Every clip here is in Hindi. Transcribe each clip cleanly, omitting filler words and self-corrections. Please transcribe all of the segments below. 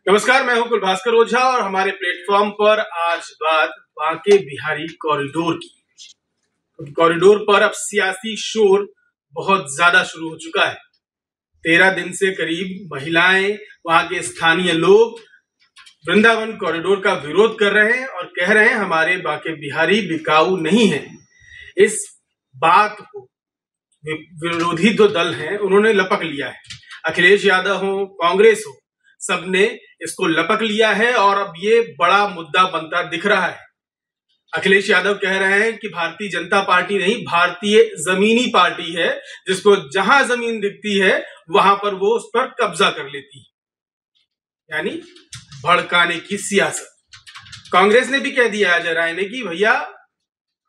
नमस्कार, मैं हूं कुलभास्कर ओझा और हमारे प्लेटफॉर्म पर आज बात बांके बिहारी कॉरिडोर की। कॉरिडोर पर अब सियासी शोर बहुत ज्यादा शुरू हो चुका है। 13 दिन से करीब महिलाएं, वहां के स्थानीय लोग वृंदावन कॉरिडोर का विरोध कर रहे हैं और कह रहे हैं हमारे बांके बिहारी बिकाऊ नहीं है। इस बात को विरोधी जो दल हैं उन्होंने लपक लिया है। अखिलेश यादव हो, कांग्रेस हो, सबने इसको लपक लिया है और अब ये बड़ा मुद्दा बनता दिख रहा है। अखिलेश यादव कह रहे हैं कि भारतीय जनता पार्टी नहीं, भारतीय जमीनी पार्टी है, जिसको जहां जमीन दिखती है वहां पर वो उस पर कब्जा कर लेती है, यानी भड़काने की सियासत। कांग्रेस ने भी कह दिया अजय राय ने कि भैया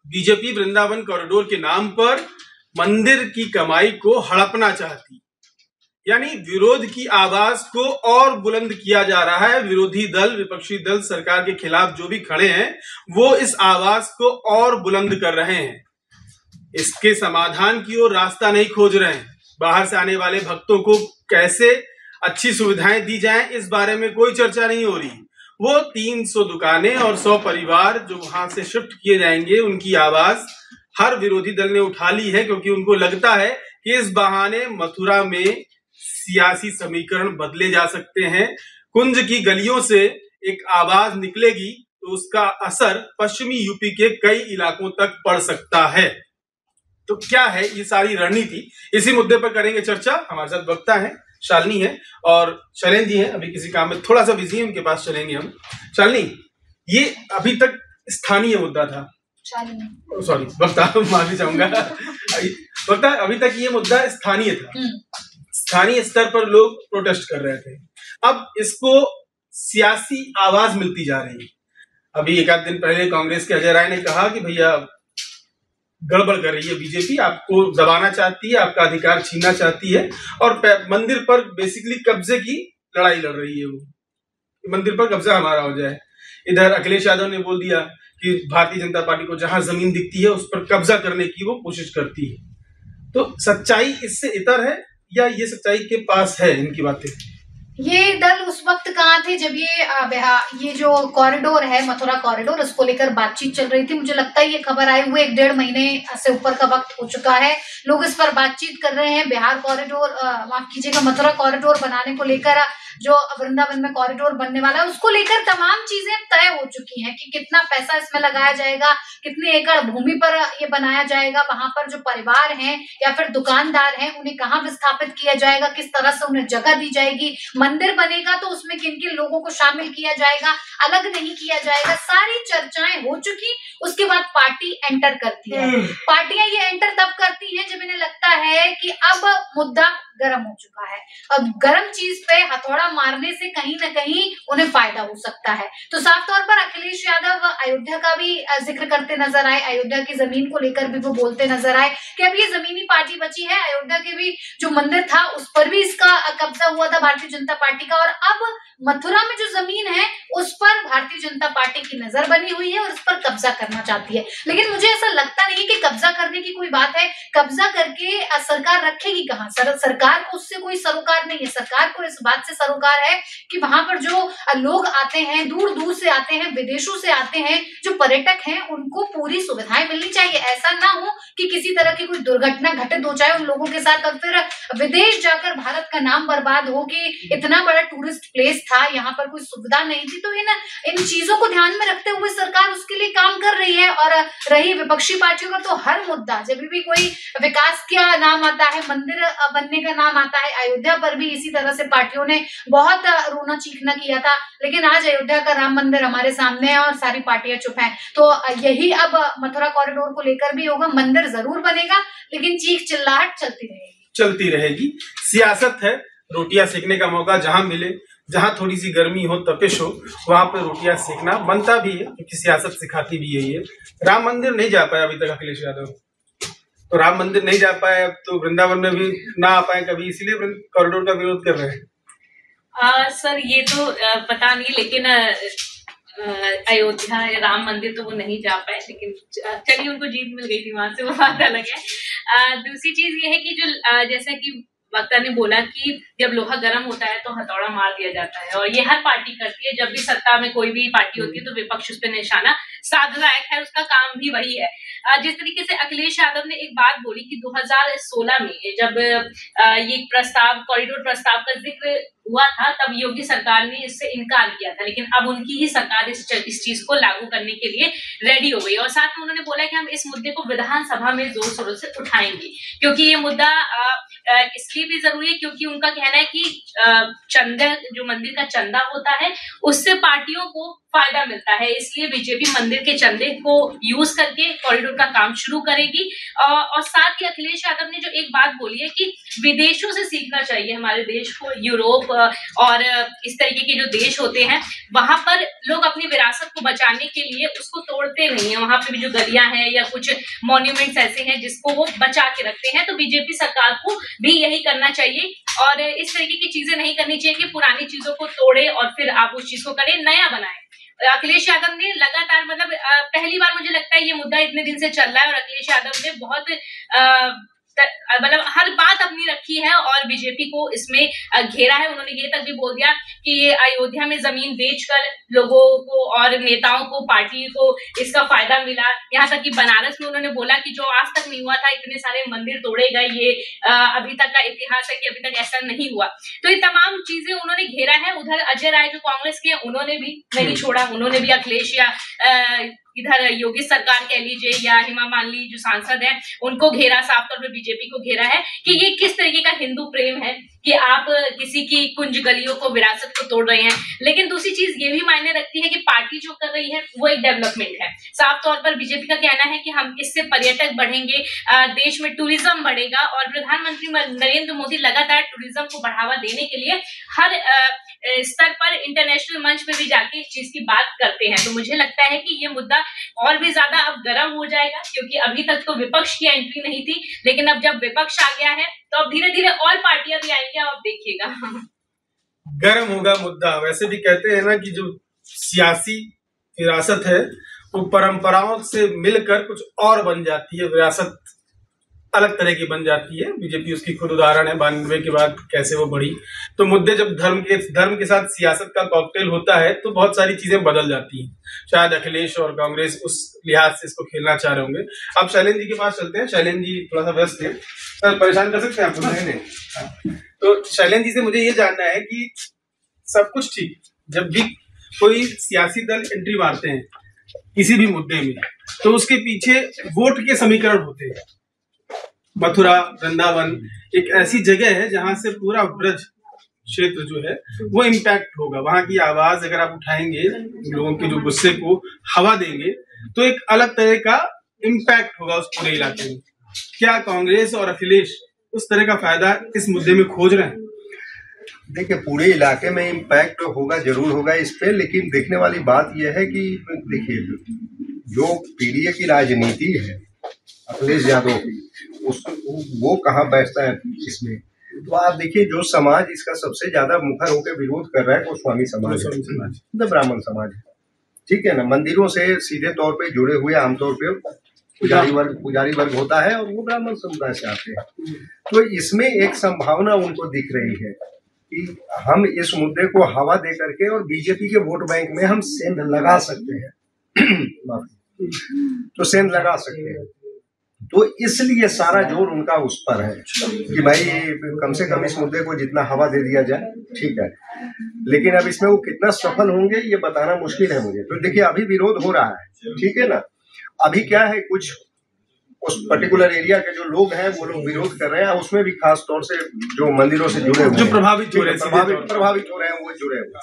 बीजेपी वृंदावन कॉरिडोर के नाम पर मंदिर की कमाई को हड़पना चाहती, यानी विरोध की आवाज को और बुलंद किया जा रहा है। विरोधी दल, विपक्षी दल सरकार के खिलाफ जो भी खड़े हैं वो इस आवाज को और बुलंद कर रहे हैं। इसके समाधान की ओर रास्ता नहीं खोज रहे हैं। बाहर से आने वाले भक्तों को कैसे अच्छी सुविधाएं दी जाएं, इस बारे में कोई चर्चा नहीं हो रही। वो 300 दुकानें और 100 परिवार जो वहां से शिफ्ट किए जाएंगे, उनकी आवाज हर विरोधी दल ने उठा ली है, क्योंकि उनको लगता है कि इस बहाने मथुरा में सियासी समीकरण बदले जा सकते हैं। कुंज की गलियों से एक आवाज निकलेगी तो उसका असर पश्चिमी यूपी के कई इलाकों तक पड़ सकता है। तो क्या है ये सारी रणनीति, इसी मुद्दे पर करेंगे चर्चा। हमारे साथ वक्ता है, शालिनी है और शैलेंद्र जी है, अभी किसी काम में थोड़ा सा बिजी है, उनके पास चलेंगे हम। शालिनी, ये अभी तक स्थानीय मुद्दा था। सॉरी वक्ता, माफी चाहूंगा वक्ता, अभी तक ये मुद्दा स्थानीय था। स्थानीय स्तर पर लोग प्रोटेस्ट कर रहे थे, अब इसको सियासी आवाज मिलती जा रही है। अभी एक आध दिन पहले कांग्रेस के अजय राय ने कहा कि भैया गड़बड़ कर रही है बीजेपी, आपको दबाना चाहती है, आपका अधिकार छीनना चाहती है और मंदिर पर बेसिकली कब्जे की लड़ाई लड़ रही है। वो मंदिर पर कब्जा हमारा हो जाए। इधर अखिलेश यादव ने बोल दिया कि भारतीय जनता पार्टी को जहां जमीन दिखती है उस पर कब्जा करने की वो कोशिश करती है। तो सच्चाई इससे इतर है या ये सच्चाई के पास है इनकी बातें? ये दल उस वक्त कहाँ थे जब ये जो कॉरिडोर है, मथुरा कॉरिडोर, उसको लेकर बातचीत चल रही थी। मुझे लगता है ये खबर आए हुए 1-1.5 महीने से ऊपर का वक्त हो चुका है। लोग इस पर बातचीत कर रहे हैं। बिहार कॉरिडोर, माफ कीजिएगा, मथुरा कॉरिडोर बनाने को लेकर, जो वृंदावन में कॉरिडोर बनने वाला है उसको लेकर तमाम चीजें तय हो चुकी हैं कि कितना पैसा इसमें लगाया जाएगा, कितने एकड़ भूमि पर ये बनाया जाएगा, वहां पर जो परिवार हैं या फिर दुकानदार हैं उन्हें कहाँ विस्थापित किया जाएगा, किस तरह से उन्हें जगह दी जाएगी, मंदिर बनेगा तो उसमें किन किन लोगों को शामिल किया जाएगा, अलग नहीं किया जाएगा। सारी चर्चाएं हो चुकी। उसके बाद पार्टी एंटर करती है। पार्टियां ये एंटर तब करती हैं जब इन्हें लगता है कि अब मुद्दा गर्म हो चुका है। अब गर्म चीज पे हथौड़ा मारने से कहीं ना कहीं उन्हें फायदा हो सकता है। तो साफ तौर पर अखिलेश यादव अयोध्या का भी जिक्र करते नजर आए। अयोध्या की जमीन को लेकर भी वो बोलते नजर आए कि अब ये जमीनी पार्टी बची है। अयोध्या के भी जो मंदिर था उस पर भी इसका कब्जा हुआ था भारतीय जनता पार्टी का, और अब मथुरा में जो जमीन है उस पर भारतीय जनता पार्टी की नजर बनी हुई है और उस पर कब्जा करना चाहती है। लेकिन मुझे ऐसा लगता नहीं कि कब्जा करने की कोई बात है। कब्जा करके सरकार रखेगी कहाँ? सरकार को उससे कोई सरोकार नहीं है। सरकार को इस बात से सरोकार है कि वहां पर जो लोग आते हैं, दूर दूर से आते हैं, विदेशों से आते हैं, जो पर्यटक हैं, उनको पूरी सुविधाएं मिलनी चाहिए। ऐसा ना हो कि किसी तरह की कोई दुर्घटना घटित हो जाए उन लोगों के साथ और फिर विदेश जाकर भारत का नाम बर्बाद हो कि इतना बड़ा टूरिस्ट प्लेस था, यहाँ पर कोई सुविधा नहीं थी। तो इन चीजों को ध्यान में रखते हुए सरकार उसके लिए काम कर रही है। और रही विपक्षी पार्टियों का, तो हर मुद्दा जब भी कोई विकास का नाम आता है, मंदिर बनने का नाम आता है, अयोध्या पर भी इसी तरह से पार्टियों ने बहुत रोना चीखना किया था। लेकिन आज अयोध्या का राम मंदिर हमारे सामने है और सारी पार्टियां चुप हैं। तो यही अब मथुरा कॉरिडोर को लेकर भी होगा। मंदिर जरूर बनेगा लेकिन चीख चिल्लाहट चलती रहेगी। सियासत है, रोटियां सेकने का मौका जहां मिले, जहां थोड़ी सी गर्मी हो, तपिश हो, वहां पर रोटियां सेकना बनता भी है, क्योंकि सियासत सिखाती भी यही है। राम मंदिर नहीं जा पाया अभी तक अखिलेश यादव, तो राम मंदिर नहीं जा पाए, अब तो वृंदावन में भी ना आ पाए कभी, इसीलिए कॉरिडोर का विरोध कर रहे हैं। सर ये तो पता नहीं, लेकिन अयोध्या या राम मंदिर तो वो नहीं जा पाए, लेकिन चलिए उनको जीत मिल गई थी वहां से, वो बात अलग है। दूसरी चीज ये है कि जो जैसा कि वक्ता ने बोला कि जब लोहा गर्म होता है तो हथौड़ा मार दिया जाता है, और ये हर पार्टी करती है। जब भी सत्ता में कोई भी पार्टी होती है तो विपक्ष उस पर निशाना साध रहा है। खैर, उसका काम भी वही है। जिस तरीके से अखिलेश यादव ने एक बात बोली कि 2016 में जब ये प्रस्ताव, कॉरिडोर प्रस्ताव का जिक्र हुआ था, तब योगी सरकार ने इससे इनकार किया था, लेकिन अब उनकी ही सरकार इस चीज को लागू करने के लिए रेडी हो गई। और साथ में उन्होंने बोला कि हम इस मुद्दे को विधानसभा में जोर शोरों से उठाएंगे, क्योंकि ये मुद्दा इसलिए भी जरूरी है क्योंकि उनका कहना है कि चंदा, जो मंदिर का चंदा होता है, उससे पार्टियों को फायदा मिलता है। इसलिए बीजेपी मंदिर के चंदे को यूज करके कॉरिडोर का काम शुरू करेगी। और साथ ही अखिलेश यादव ने जो एक बात बोली है कि विदेशों से सीखना चाहिए हमारे देश को। यूरोप और इस तरीके के जो देश होते हैं, वहां पर लोग अपनी विरासत को बचाने के लिए उसको तोड़ते नहीं है। वहां पे भी जो गलियां हैं या कुछ मॉन्यूमेंट्स ऐसे हैं जिसको वो बचा के रखते हैं। तो बीजेपी सरकार को भी यही करना चाहिए और इस तरीके की चीजें नहीं करनी चाहिए कि पुरानी चीजों को तोड़े और फिर आप उस चीज को करें, नया बनाए। अखिलेश यादव ने लगातार, मतलब पहली बार मुझे लगता है ये मुद्दा इतने दिन से चल रहा है और अखिलेश यादव ने बहुत मतलब हर बात अपनी रखी है और बीजेपी को इसमें घेरा है। उन्होंने ये तक भी बोल दिया कि ये अयोध्या में जमीन बेचकर लोगों को और नेताओं को, पार्टी को इसका फायदा मिला। यहाँ तक कि बनारस में उन्होंने बोला कि जो आज तक नहीं हुआ था, इतने सारे मंदिर तोड़े गए, ये अभी तक का इतिहास है कि अभी तक ऐसा नहीं हुआ। तो ये तमाम चीजें उन्होंने घेरा है। उधर अजय राय जो कांग्रेस के, उन्होंने भी नहीं छोड़ा। उन्होंने भी अखिलेश या इधर योगी सरकार कह लीजिए या हेमा मालिनी जो सांसद है, उनको घेरा, साफ तौर पर बीजेपी को घेरा है कि ये किस तरीके का हिंदू प्रेम है कि आप किसी की कुंज गलियों को, विरासत को तोड़ रहे हैं। लेकिन दूसरी चीज ये भी मायने रखती है कि पार्टी जो कर रही है वो एक डेवलपमेंट है। साफ तौर पर बीजेपी का कहना है कि हम इससे पर्यटक बढ़ेंगे, देश में टूरिज्म बढ़ेगा और प्रधानमंत्री नरेंद्र मोदी लगातार टूरिज्म को बढ़ावा देने के लिए हर स्तर पर, इंटरनेशनल मंच पे भी जाके इस चीज की बात करते हैं। तो मुझे लगता है कि ये मुद्दा और भी ज्यादा अब गर्म हो जाएगा, क्योंकि अभी तक तो विपक्ष की एंट्री नहीं थी, लेकिन अब जब विपक्ष आ गया है तो अब धीरे धीरे और पार्टियां भी आएंगी, आप देखिएगा। गर्म होगा मुद्दा। वैसे भी कहते हैं ना कि जो सियासी विरासत है वो परंपराओं से मिलकर कुछ और बन जाती है, विरासत अलग तरह की बन जाती है। बीजेपी उसकी खुद उदाहरण है, 92 के बाद कैसे वो बढ़ी। तो मुद्दे जब धर्म के साथ सियासत का कॉकटेल होता है तो बहुत सारी चीजें बदल जाती हैं। शायद अखिलेश और कांग्रेस उस लिहाज से इसको खेलना चाह रहे होंगे। अब शैलेंद्र जी के पास चलते हैं। शैलेंद्र जी थोड़ा सा व्यस्त है, परेशान कर सकते हैं आपको? नहीं। तो शैलेंद्र जी से मुझे ये जानना है कि सब कुछ ठीक, जब भी कोई सियासी दल एंट्री मारते हैं किसी भी मुद्दे में, तो उसके पीछे वोट के समीकरण होते हैं। मथुरा, वृंदावन एक ऐसी जगह है जहां से पूरा ब्रज क्षेत्र जो है वो इम्पैक्ट होगा। वहां की आवाज अगर आप उठाएंगे, लोगों के जो गुस्से को हवा देंगे, तो एक अलग तरह का इम्पैक्ट होगा उस पूरे इलाके में। क्या कांग्रेस और अखिलेश उस तरह का फायदा इस मुद्दे में खोज रहे हैं? देखिए, पूरे इलाके में इम्पैक्ट होगा, जरूर होगा इस पे, लेकिन देखने वाली बात यह है कि देखिए, जो पीडीए की राजनीति है अखिलेश यादव की, वो कहाँ बैठता है इसमें। तो आप देखिए, जो समाज इसका सबसे ज्यादा मुखर होकर विरोध कर रहा है वो स्वामी समाज है, मतलब ब्राह्मण समाज है, ठीक है ना। मंदिरों से सीधे तौर पे जुड़े हुए आमतौर पे पुजारी वर्ग होता है और वो ब्राह्मण समुदाय से आते हैं। तो इसमें एक संभावना उनको दिख रही है कि हम इस मुद्दे को हवा दे करके और बीजेपी के वोट बैंक में हम सेंध लगा सकते हैं तो सेंध लगा सकते हैं। तो इसलिए सारा जोर उनका उस पर है कि भाई कम से कम इस मुद्दे को जितना हवा दे दिया जाए, ठीक है। लेकिन अब इसमें वो कितना सफल होंगे ये बताना मुश्किल है मुझे। तो देखिए, अभी विरोध हो रहा है, ठीक है ना। अभी क्या है, कुछ उस पर्टिकुलर एरिया के जो लोग हैं वो लोग विरोध कर रहे हैं, उसमें भी खास तौर से जो मंदिरों से जुड़े हुए, जो प्रभावित हो रहे हैं वो जुड़े हुए,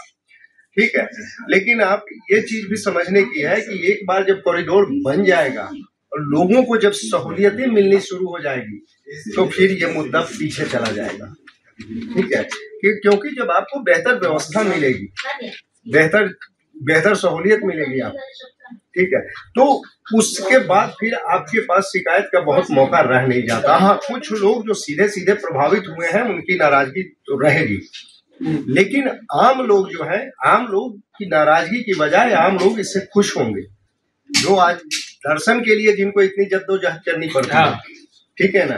ठीक है। लेकिन आप ये चीज भी समझने की है कि एक बार जब कॉरिडोर बन जाएगा और लोगों को जब सहूलियतें मिलनी शुरू हो जाएगी तो फिर ये मुद्दा पीछे चला जाएगा, ठीक है। क्योंकि जब आपको बेहतर व्यवस्था मिलेगी, बेहतर सहूलियत मिलेगी आपको, ठीक है, तो उसके बाद फिर आपके पास शिकायत का बहुत मौका रह नहीं जाता। हाँ, कुछ लोग जो सीधे सीधे प्रभावित हुए हैं उनकी नाराजगी तो रहेगी, लेकिन आम लोग जो है, आम लोग की नाराजगी की बजाय आम लोग इससे खुश होंगे। जो आज दर्शन के लिए जिनको इतनी जद्दोजहद करनी पड़ती है, ठीक है ना,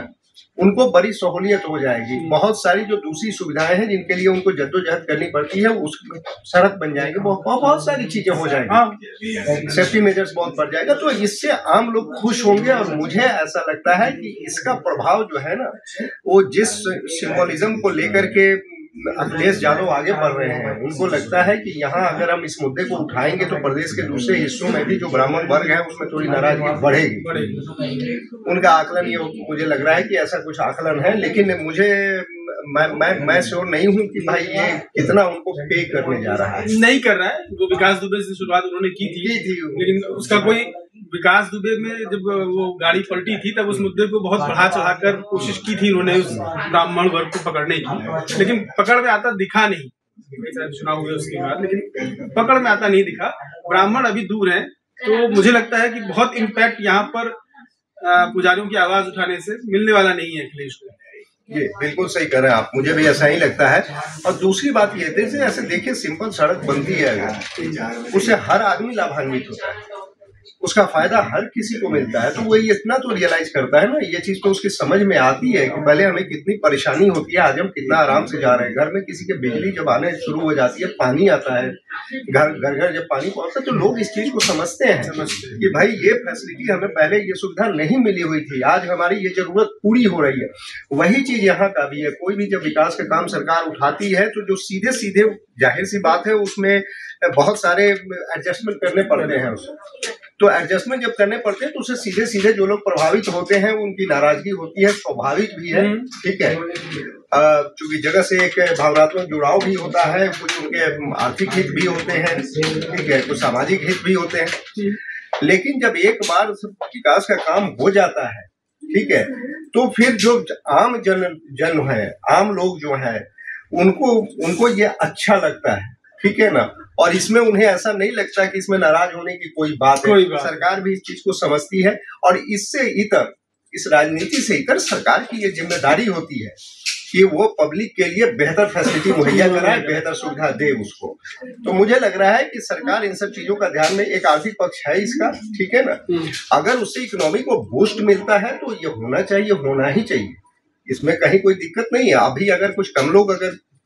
उनको बड़ी सहूलियत हो जाएगी। बहुत सारी जो दूसरी सुविधाएं हैं जिनके लिए उनको जद्दोजहद करनी पड़ती है उसमें सड़क बन जाएगी, बहुत सारी चीजें हो जाएंगी, सेफ्टी मेजर्स बहुत बढ़ जाएगा। तो इससे आम लोग खुश होंगे और मुझे ऐसा लगता है कि इसका प्रभाव जो है ना, वो जिस सिंबोलिज्म को लेकर के अखिलेश यादव आगे बढ़ रहे हैं, उनको लगता है कि यहाँ अगर हम इस मुद्दे को उठाएंगे तो प्रदेश के दूसरे हिस्सों में भी जो ब्राह्मण वर्ग है उसमें थोड़ी नाराजगी बढ़ेगी। उनका आकलन ये मुझे लग रहा है कि ऐसा कुछ आकलन है, लेकिन मुझे मैं श्योर नहीं हूँ कि भाई ये कितना उनको पे करने जा रहा है। नहीं कर रहा है। वो विकास दुबे से शुरुआत उन्होंने की थी, लेकिन उसका कोई विकास दुबे में जब वो गाड़ी पलटी थी तब उस मुद्दे को बहुत बढ़ा चढ़ाकर कोशिश की थी उन्होंने उस ब्राह्मण वर्ग को पकड़ने की, लेकिन पकड़ में आता दिखा नहीं। चुनाव हुए उसके बाद, लेकिन पकड़ में आता नहीं दिखा। ब्राह्मण अभी दूर है, तो मुझे लगता है कि बहुत इम्पैक्ट यहाँ पर पुजारियों की आवाज उठाने से मिलने वाला नहीं है अखिलेश को। ये बिल्कुल सही कह रहे हैं आप, मुझे भी ऐसा ही लगता है। और दूसरी बात ये थी, ऐसे देखिए सिंपल सड़क बनती है अगर, उससे हर आदमी लाभान्वित होता है, उसका फायदा हर किसी को मिलता है। तो वो इतना तो रियलाइज करता है ना, ये चीज तो उसकी समझ में आती है कि पहले हमें कितनी परेशानी होती है, आज हम कितना आराम से जा रहे हैं। घर में किसी के बिजली जब आने शुरू हो जाती है, पानी आता है, घर जब पानी पहुंचता है, तो लोग इस चीज को समझते हैं कि भाई ये फैसिलिटी हमें पहले ये सुविधा नहीं मिली हुई थी, आज हमारी ये जरूरत पूरी हो रही है। वही चीज यहाँ का भी है। कोई भी जब विकास का काम सरकार उठाती है तो जो सीधे सीधे, जाहिर सी बात है, उसमें बहुत सारे एडजस्टमेंट करने पड़ते हैं उसमें। तो एडजस्टमेंट जब करने पड़ते हैं तो उससे सीधे सीधे जो लोग प्रभावित होते हैं उनकी नाराजगी होती है, स्वाभाविक भी है, ठीक है। क्योंकि जगह से एक भावनात्मक जुड़ाव भी होता है, कुछ उनके आर्थिक हित भी होते हैं, ठीक है, कुछ सामाजिक हित भी होते हैं। लेकिन जब एक बार विकास का काम हो जाता है, ठीक है, तो फिर जो आम जन है, आम लोग जो है, उनको ये अच्छा लगता है, ठीक है ना। और इसमें उन्हें ऐसा नहीं लगता कि इसमें नाराज होने की कोई बात है। सरकार भी इस चीज को समझती है और इससे इतर, इस राजनीति से इतर सरकार की ये जिम्मेदारी होती है कि वो पब्लिक के लिए बेहतर फैसिलिटी मुहैया कराए, बेहतर सुविधा दे उसको। तो मुझे लग रहा है कि सरकार इन सब चीजों का ध्यान में, एक आर्थिक पक्ष है इसका, ठीक है ना, अगर उससे इकोनॉमी को बूस्ट मिलता है तो ये होना चाहिए, होना ही चाहिए, इसमें कहीं कोई दिक्कत नहीं है। अभी अगर कुछ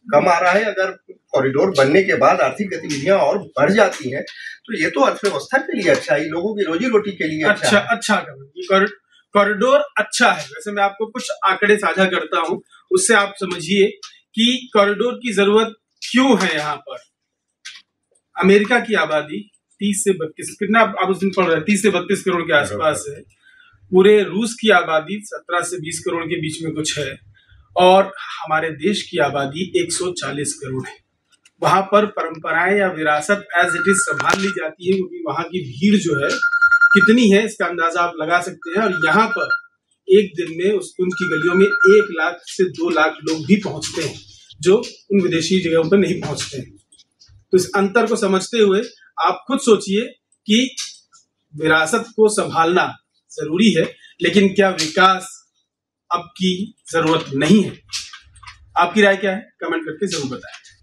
कम आ रहा है, अगर कॉरिडोर बनने के बाद आर्थिक गतिविधियां और बढ़ जाती हैं तो ये तो अर्थव्यवस्था के लिए अच्छा है, लोगों की रोजी रोटी के लिए अच्छा कॉरिडोर अच्छा है। वैसे मैं आपको कुछ आंकड़े साझा करता हूं, उससे आप समझिए कि कॉरिडोर की जरूरत क्यों है। यहाँ पर अमेरिका की आबादी 30 से 32, कितना आप उस दिन पढ़ रहे हैं, 30 से 32 करोड़ के आसपास है। पूरे रूस की आबादी 17 से 20 करोड़ के बीच में कुछ है, और हमारे देश की आबादी 140 करोड़ है। वहां पर परंपराएं या विरासत एज इट इज संभाल ली जाती है, क्योंकि वहां की भीड़ जो है कितनी है इसका अंदाजा आप लगा सकते हैं। और यहाँ पर एक दिन में उनकी गलियों में 1 लाख से 2 लाख लोग भी पहुंचते हैं, जो उन विदेशी जगहों पर नहीं पहुंचते हैं। तो इस अंतर को समझते हुए आप खुद सोचिए कि विरासत को संभालना जरूरी है, लेकिन क्या विकास अब की जरूरत नहीं है? आपकी राय क्या है? कमेंट करके जरूर बताएं।